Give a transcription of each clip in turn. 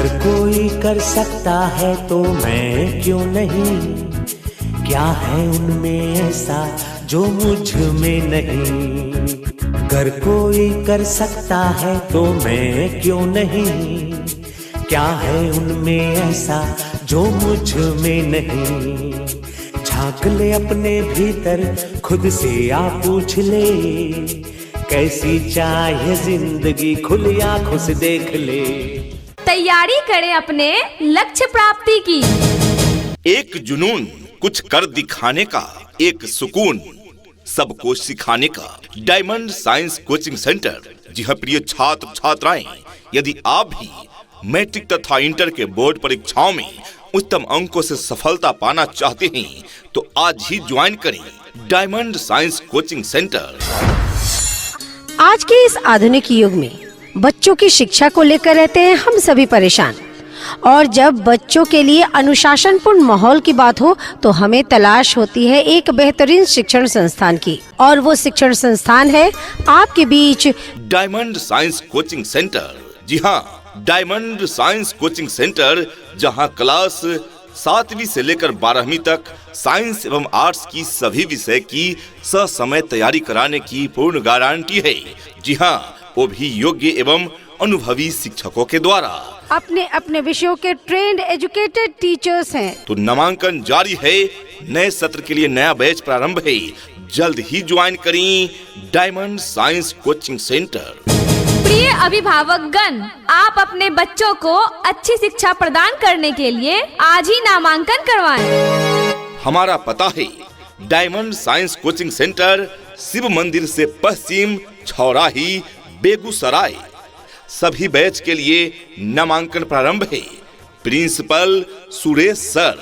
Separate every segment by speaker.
Speaker 1: अगर कोई कर सकता है तो मैं क्यों नहीं, क्या है उनमें ऐसा जो मुझ में नहीं। अगर कोई कर सकता है तो मैं क्यों नहीं, क्या है उनमें ऐसा जो मुझ में नहीं। झांक ले अपने भीतर खुद से आ पूछ ले, कैसी चाहे जिंदगी खुली आंखों से देख ले।
Speaker 2: तैयारी करें अपने लक्ष्य प्राप्ति की।
Speaker 3: एक जुनून कुछ कर दिखाने का, एक सुकून सबको सिखाने का। Diamond science coaching centre. जी हाँ प्रिय छात्र छात्राएं, यदि आप भी मैट्रिक तथा इंटर के बोर्ड परीक्षाओं में उत्तम अंकों से सफलता पाना चाहते हैं तो आज ही ज्वाइन करें डायमंड साइंस कोचिंग सेंटर।
Speaker 4: आज के इस आधुनिक युग में बच्चों की शिक्षा को लेकर रहते हैं हम सभी परेशान, और जब बच्चों के लिए अनुशासनपूर्ण माहौल की बात हो तो हमें तलाश होती है एक बेहतरीन शिक्षण संस्थान की, और वो शिक्षण संस्थान है आपके बीच
Speaker 3: डायमंड साइंस कोचिंग सेंटर। जी हाँ, डायमंड साइंस कोचिंग सेंटर, जहां क्लास 7वीं से लेकर 12वीं तक साइंस एवं आर्ट्स की सभी विषय की ससमय तैयारी कराने की पूर्ण गारंटी है। जी हाँ, वो भी योग्य एवं अनुभवी शिक्षकों के द्वारा।
Speaker 4: अपने अपने विषयों के ट्रेंड एजुकेटेड टीचर्स हैं।
Speaker 3: तो नामांकन जारी है, नए सत्र के लिए नया बैच प्रारंभ है। जल्द ही ज्वाइन करें डायमंड साइंस कोचिंग सेंटर।
Speaker 2: प्रिय अभिभावकगण, आप अपने बच्चों को अच्छी शिक्षा प्रदान करने के लिए आज ही नामांकन करवाएं।
Speaker 3: हमारा पता है diamond science coaching centre, Shiv मंदिर से पश्चिम, छौराही, बेगूसराय। सभी बैच के लिए नामांकन प्रारंभ है। Principal Suresh sir.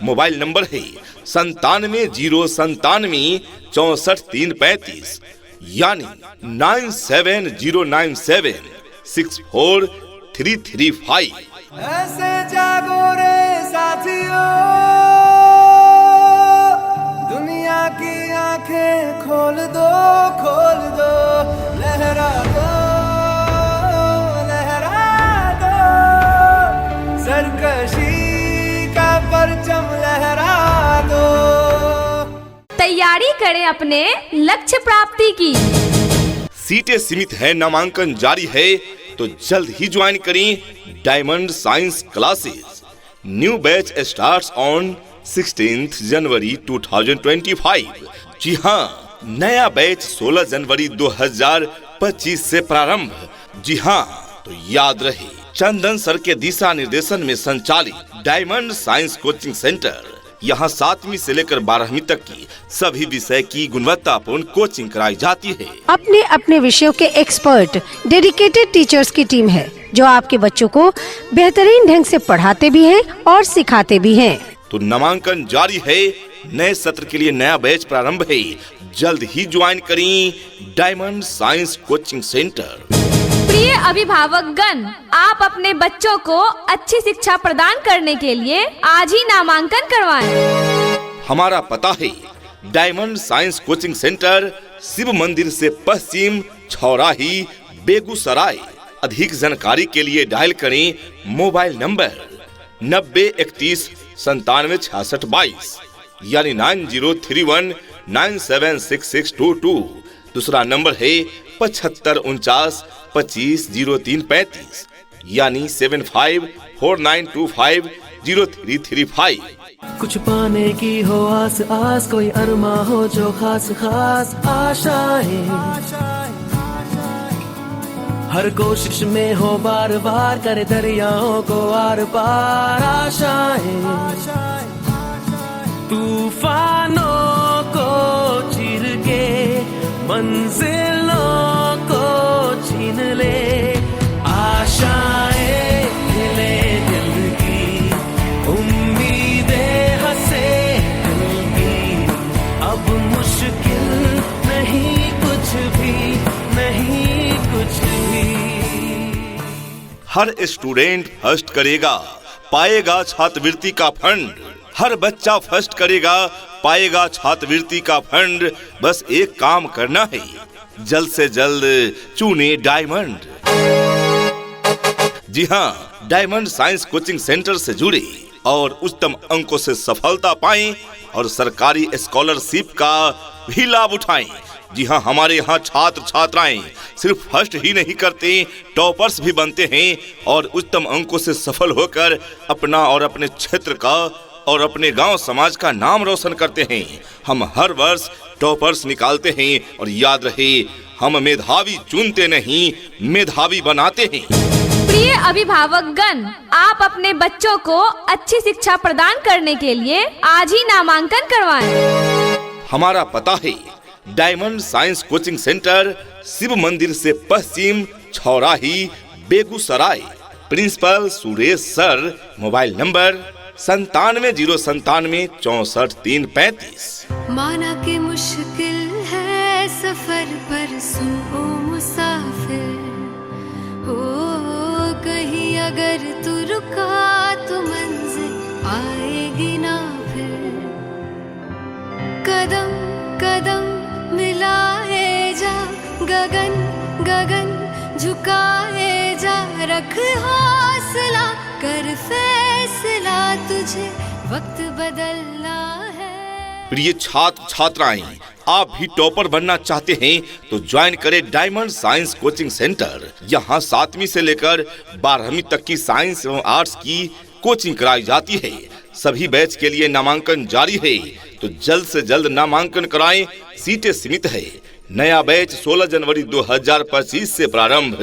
Speaker 3: Mobile number है 970974 यानी 9709764335।
Speaker 5: ऐसे जागो रे साथियों, दुनिया की आंखें खोल दो, खोल दो, लहरा दो, लहरा दो, सरकशी का परचम लहरा दो।
Speaker 2: तैयारी करें अपने लक्ष्य प्राप्ति की।
Speaker 3: सीटें सीमित है, नामांकन जारी है, तो जल्द ही ज्वाइन करें diamond science classes. New batch starts on 16 जनवरी 2025। जी हाँ, नया बैच 16 जनवरी 2025 से प्रारंभ। जी हाँ, तो याद रहे चंदन सर के दिशा निर्देशन में संचालित डायमंड साइंस कोचिंग सेंटर, यहाँ 7वीं से लेकर 12वीं तक की सभी विषय की गुणवत्तापूर्ण कोचिंग कराई जाती है।
Speaker 4: अपने अपने विषयों के एक्सपर्ट डेडिकेटेड टीचर्स की टीम है जो आपके बच्चों को बेहतरीन ढंग से पढ़ाते भी हैं और सिखाते भी हैं।
Speaker 3: तो नामांकन जारी है, नए सत्र के लिए नया बैच प्रारंभ है। जल्द ही ज्वाइन करें डायमंड साइंस कोचिंग सेंटर।
Speaker 2: प्रिय अभिभावकगण, आप अपने बच्चों को अच्छी शिक्षा प्रदान करने के लिए आज ही नामांकन करवाएं।
Speaker 3: हमारा पता है diamond science coaching centre, Shiv मंदिर से पश्चिम, छौराही, बेगूसराय। अधिक जानकारी के लिए डायल करें मोबाइल नंबर 9031976622 यानी 9031976622। दूसरा नंबर है 7549250335 यानी 7549250335।
Speaker 5: कुछ पाने की हो आस आस, कोई अरमा हो जो खास खास आशाएं, हर कोशिश में हो बार बार, करे दरियाओं को आर पार आशाएं। तूफानों को चीर के मंजिलों को छीन ले, आशाएं खिले दिल की, उम्मीदें हंसे दिल की। अब मुश्किल नहीं कुछ भी, नहीं कुछ भी।
Speaker 3: हर स्टूडेंट फर्स्ट करेगा, पाएगा छात्रवृत्ति का फंड। हर बच्चा फर्स्ट करेगा, पाएगा छात्रवृत्ति का फंड। बस एक काम करना है, जल्द से जल्द चुने डायमंड। जी हाँ, डायमंड साइंस कोचिंग सेंटर से जुड़े और उच्चतम अंकों से सफलता पाएं और सरकारी स्कॉलरशिप का भी लाभ उठाएं। जी हाँ, हमारे यहाँ छात्र छात्राएं सिर्फ फर्स्ट ही नहीं करते, टॉपर्स भी बनते हैं और उच्चतम अंकों से सफल होकर अपना और अपने क्षेत्र का और अपने गांव समाज का नाम रोशन करते हैं। हम हर वर्ष टॉपर्स निकालते हैं और याद रहे, हम मेधावी चुनते नहीं, मेधावी बनाते हैं।
Speaker 2: प्रिय अभिभावकगण, आप अपने बच्चों को अच्छी शिक्षा प्रदान करने के लिए आज ही नामांकन करवाएं।
Speaker 3: हमारा पता है diamond science coaching centre, Shiv मंदिर से पश्चिम, Chhaurahi, Begusarai. Principal Suresh sir. Mobile number 970997 64 335।
Speaker 6: माना कि मुश्किल है सफर पर सुनो मुसाफिर, हो कहीं अगर तू रुका तो मंजिल आएगी ना फिर। कदम कदम मिलाए जा, गगन गगन झुकाए जा, रख हौसला कर फैसला, तुझे वक्त बदलना है।
Speaker 3: प्रिय छात्र छात्राएं, आप भी टॉपर बनना चाहते हैं तो ज्वाइन करें डायमंड साइंस कोचिंग सेंटर। यहाँ 7वीं से लेकर 12वीं तक की साइंस एवं आर्ट्स की कोचिंग कराई जाती है। सभी बैच के लिए नामांकन जारी है, तो जल्द से जल्द नामांकन कराएं, सीटें सीमित है। नया बैच 16 जनवरी 2025 से प्रारंभ,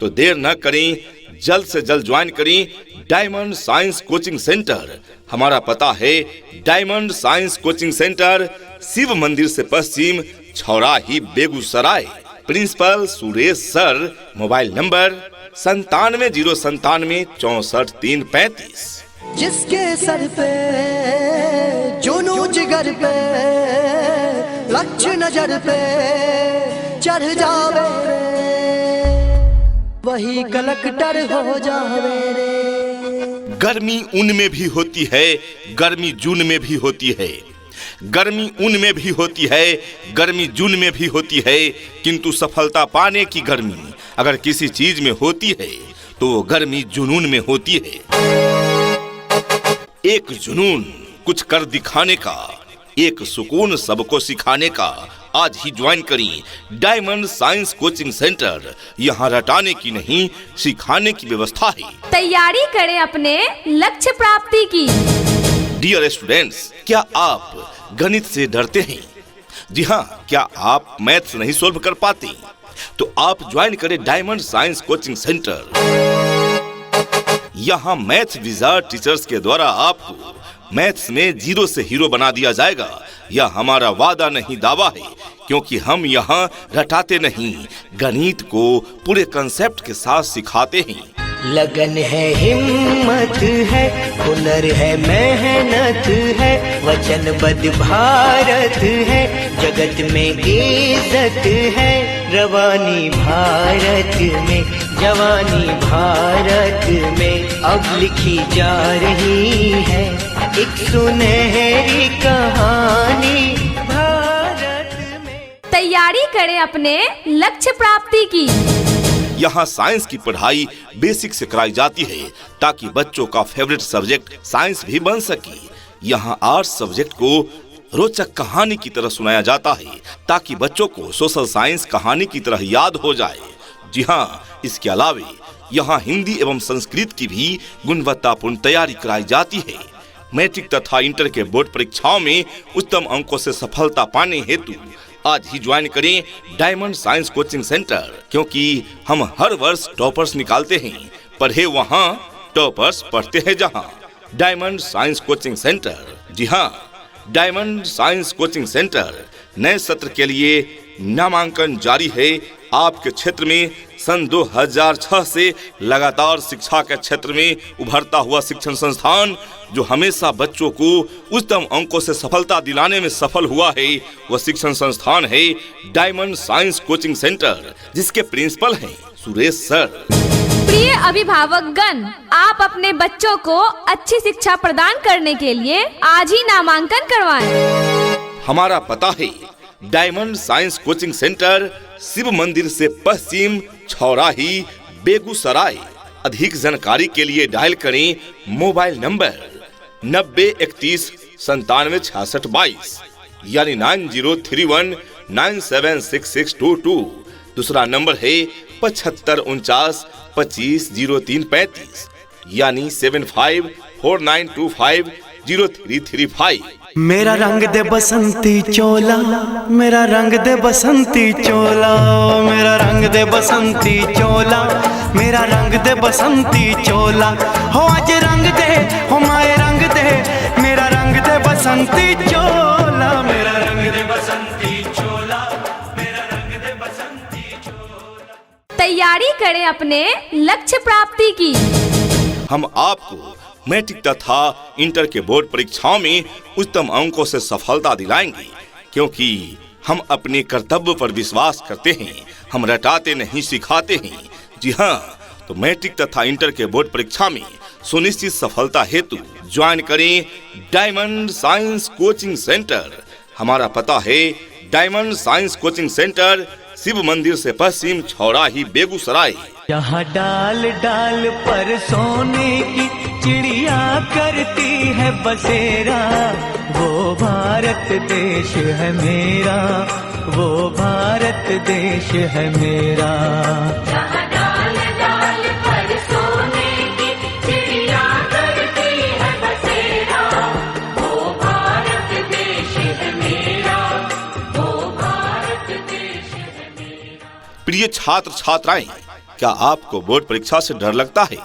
Speaker 3: तो देर न करें, जल्द से जल्द ज्वाइन करें डायमंड साइंस कोचिंग सेंटर। हमारा पता है diamond science coaching centre, Shiv मंदिर से पश्चिम, Chhaurahi, Begusarai. Principal Suresh sir. Mobile number 970997 64 335।
Speaker 7: जिसके सर पे जुनू जिगर पे लक्ष्य नजर पे चढ़ जावे रे, वही कलेक्टर हो जावे रे।
Speaker 3: गर्मी उनमें भी होती है, गर्मी जून में भी होती है। गर्मी उनमें भी होती है, गर्मी जून में भी होती है, किंतु सफलता पाने की गर्मी अगर किसी चीज में होती है तो वो गर्मी जुनून में होती है। एक जुनून कुछ कर दिखाने का, एक सुकून सबको सिखाने का। आज ही ज्वाइन करें डायमंड साइंस कोचिंग सेंटर। यहाँ रटाने की नहीं, सिखाने की व्यवस्था है।
Speaker 2: तैयारी करें अपने लक्ष्य प्राप्ति की।
Speaker 3: डियर स्टूडेंट्स, क्या आप गणित से डरते हैं? जी हाँ, क्या आप मैथ्स नहीं सोल्व कर पाते? तो आप ज्वाइन करें डायमंड साइंस कोचिंग सेंटर। यहाँ मैथ्स विजार्ड टीचर्स के द्वारा आपको मैथ्स में 0 से हीरो बना दिया जाएगा। यह हमारा वादा नहीं, दावा है, क्योंकि हम यहाँ रटाते नहीं, गणित को पूरे कंसेप्ट के साथ सिखाते हैं।
Speaker 7: लगन है, हिम्मत है, हुनर है, मेहनत है, वचनबद्ध भारत है, जगत में इज्जत है, रवानी भारत में, जवानी भारत में अब लिखी जा रही है एक सुनहरी कहानी भारत में।
Speaker 2: तैयारी करें अपने लक्ष्य प्राप्ति की।
Speaker 3: यहाँ साइंस की पढ़ाई बेसिक से कराई जाती है ताकि बच्चों का फेवरेट सब्जेक्ट साइंस भी बन सके। यहाँ आर्ट्स सब्जेक्ट को रोचक कहानी की तरह सुनाया जाता है ताकि बच्चों को सोशल साइंस कहानी की तरह याद हो जाए। जी हाँ, इसके अलावे यहाँ हिंदी एवं संस्कृत की भी गुणवत्तापूर्ण तैयारी कराई जाती है। मैट्रिक तथा इंटर के बोर्ड परीक्षाओं में उत्तम अंकों से सफलता पाने हेतु आज ही ज्वाइन करें डायमंड साइंस कोचिंग सेंटर, क्योंकि हम हर वर्ष टॉपर्स निकालते हैं। पढ़े वहाँ, टॉपर्स पढ़ते हैं जहाँ। Diamond science coaching centre. जी हाँ, डायमंड साइंस कोचिंग सेंटर। नए सत्र के लिए नामांकन जारी है। आपके क्षेत्र में सन 2006 से लगातार शिक्षा के क्षेत्र में उभरता हुआ शिक्षण संस्थान जो हमेशा बच्चों को उत्तम अंकों से सफलता दिलाने में सफल हुआ है, वह शिक्षण संस्थान है डायमंड साइंस कोचिंग सेंटर, जिसके प्रिंसिपल हैं सुरेश सर।
Speaker 2: प्रिय अभिभावकगण, आप अपने बच्चों को अच्छी शिक्षा प्रदान करने के लिए आज ही नामांकन करवाएं।
Speaker 3: हमारा पता है diamond science coaching centre, Shiv मंदिर से पश्चिम, छौराही, बेगूसराय। अधिक जानकारी के लिए डायल करें मोबाइल नंबर 9031976622 यानी 9031976622। दूसरा नंबर है 7549250335 यानी 7549250335।
Speaker 5: मेरा रंग दे बसंती चोला, मेरा रंग दे बसंती चोला, मेरा रंग दे बसंती चोला, मेरा रंग दे बसंती चोला। हो आज रंग दे, हो माए रंग दे, मेरा रंग दे बसंती चोला, मेरा रंग दे बसंती चोला, मेरा रंग दे बसंती चोला।
Speaker 2: तैयारी करें अपने लक्ष्य प्राप्ति की।
Speaker 3: हम आपको मैट्रिक तथा इंटर के बोर्ड परीक्षाओं में उच्चतम अंकों से सफलता दिलाएंगे, क्योंकि हम अपने कर्तव्य पर विश्वास करते हैं। हम रटाते नहीं सिखाते हैं। जी हाँ, तो मैट्रिक तथा इंटर के बोर्ड परीक्षा में सुनिश्चित सफलता हेतु ज्वाइन करें डायमंड साइंस कोचिंग सेंटर। हमारा पता है diamond science coaching centre, Shiv मंदिर से पश्चिम, छौराही, बेगूसराय।
Speaker 5: यहाँ डाल डाल पर सोने की चिड़िया करती है बसेरा, वो भारत देश है मेरा, वो भारत देश है मेरा।
Speaker 8: यहाँ डाल डाल पर सोने की चिड़िया करती है बसेरा, वो भारत देश है मेरा, वो भारत देश है मेरा।
Speaker 3: प्रिय छात्र छात्राएं, क्या आपको बोर्ड परीक्षा से डर लगता है?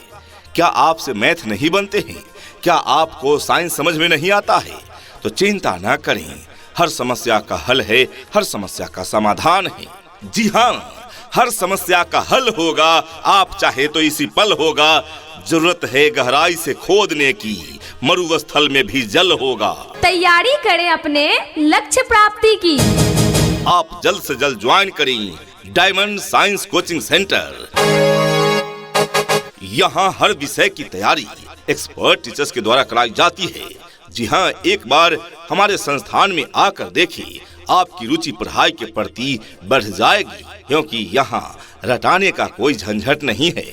Speaker 3: क्या आपसे मैथ नहीं बनते हैं? क्या आपको साइंस समझ में नहीं आता है? तो चिंता न करें, हर समस्या का हल है, हर समस्या का समाधान है। जी हाँ, हर समस्या का हल होगा, आप चाहे तो इसी पल होगा। जरूरत है गहराई से खोदने की, मरुस्थल में भी जल होगा।
Speaker 2: तैयारी करें अपने लक्ष्य प्राप्ति की।
Speaker 3: आप जल्द से जल्द ज्वाइन करें डायमंड साइंस कोचिंग सेंटर। यहाँ हर विषय की तैयारी एक्सपर्ट टीचर्स के द्वारा कराई जाती है। जी हाँ, एक बार हमारे संस्थान में आकर देखिए, आपकी रुचि पढ़ाई के प्रति बढ़ जाएगी, क्योंकि यहाँ रटाने का कोई झंझट नहीं है।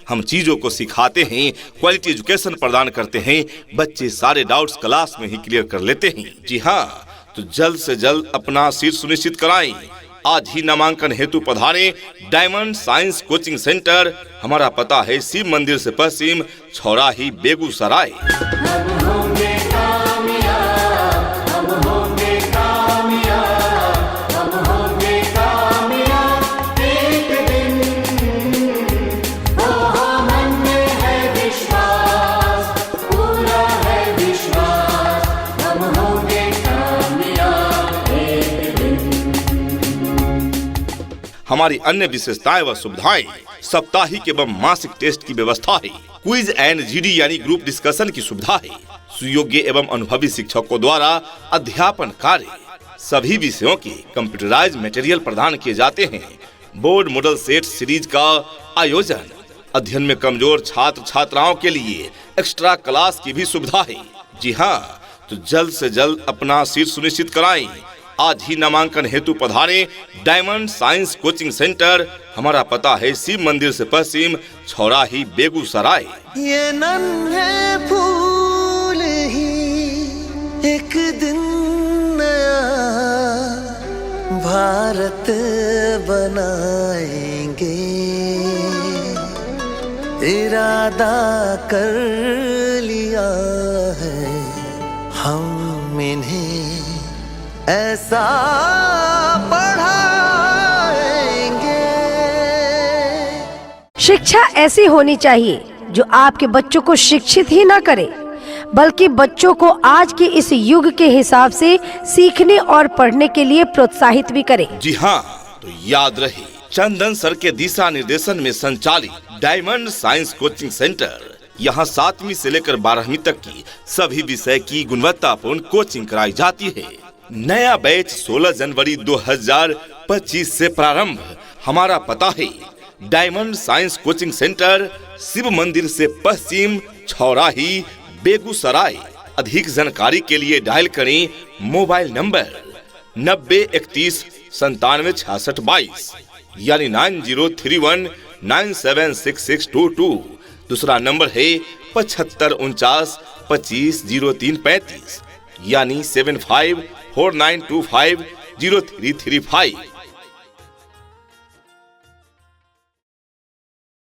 Speaker 3: हम चीजों को सिखाते हैं, क्वालिटी एजुकेशन प्रदान करते हैं, बच्चे सारे डाउट्स क्लास में ही क्लियर कर लेते हैं। जी हाँ, तो जल्द से जल्द अपना सीट सुनिश्चित कराएं। आज ही नामांकन हेतु पधारें डायमंड साइंस कोचिंग सेंटर। हमारा पता है शिव मंदिर से पश्चिम, छौराही, बेगूसराय। हमारी अन्य विशेषताएं व सुविधाएं, साप्ताहिक एवं मासिक टेस्ट की व्यवस्था है, क्विज एंड जीडी यानी ग्रुप डिस्कशन की सुविधा है, सुयोग्य एवं अनुभवी शिक्षकों द्वारा अध्यापन कार्य, सभी विषयों के कंप्यूटराइज मटेरियल प्रदान किए जाते हैं, बोर्ड मॉडल सेट सीरीज का आयोजन, अध्ययन में कमजोर छात्र छात्राओं के लिए एक्स्ट्रा क्लास की भी सुविधा है। जी हाँ, तो जल्द से जल्द अपना सीट सुनिश्चित कराएं। आज ही नामांकन हेतु पधारें डायमंड साइंस कोचिंग सेंटर। हमारा पता है शिव मंदिर से पश्चिम, छौराही, बेगूसराय।
Speaker 5: ये नन्हे फूल ही एक दिन नया भारत बनाएंगे, इरादा कर लिया है हम इन्हें ऐसा पढ़ाएंगे।
Speaker 4: शिक्षा ऐसी होनी चाहिए जो आपके बच्चों को शिक्षित ही ना करे, बल्कि बच्चों को आज के इस युग के हिसाब से सीखने और पढ़ने के लिए प्रोत्साहित भी करे।
Speaker 3: जी हाँ, तो याद रहे, चंदन सर के दिशा निर्देशन में संचालित डायमंड साइंस कोचिंग सेंटर, यहाँ 7वीं से लेकर 12वीं तक की सभी विषय की गुणवत्तापूर्ण कोचिंग कराई जाती है। नया बैच 16 जनवरी 2025 से प्रारंभ। हमारा पता है diamond science coaching centre, Shiv मंदिर से पश्चिम, छौराही, बेगूसराय। अधिक जानकारी के लिए डायल करें मोबाइल नंबर 9031976622 यानी 9031976622। दूसरा नंबर है 7549250335 यानी 7549250335।